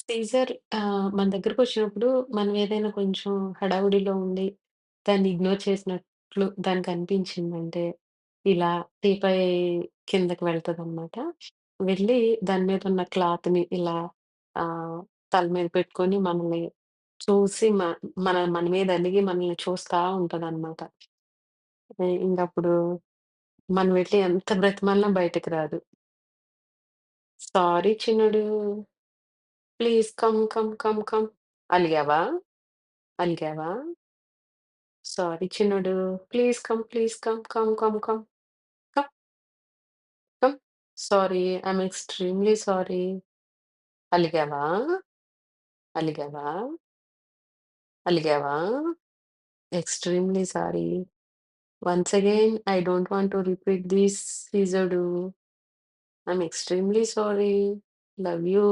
Teaser మన దగ్గరకొచ్చినప్పుడు మనం ఏదైనా కొంచెం హడావుడిలో ఉండి, దాన్ని ఇగ్నోర్ చేసినట్లు దానికనిపించిందంటే, ఇలా టీపై కిందకి వెళ్తదనమాట. వెళ్ళి దాని మీదున్న క్లాత్‌ని ఇలా ఆహ్, తల మీద పెట్టుకొని మనల్ని చూసి మన మీద అలిగి మనల్ని చూస్తా ఉంటదనమాట. ఇంగప్పుడు మనం వెళ్లి ఎంత బ్రతిమాలినా బయటకి రాదు. Sorry Chinnudu, please come, come, come, come. అలిగావా? అలిగావా? Sorry Chinnudu. Please come, please come, come, come, come, come, come. Sorry. I'm extremely sorry. అలిగావా? అలిగావా? అలిగావా? Extremely sorry. Once again I don't want to repeat this seized. I'm extremely sorry. Love you.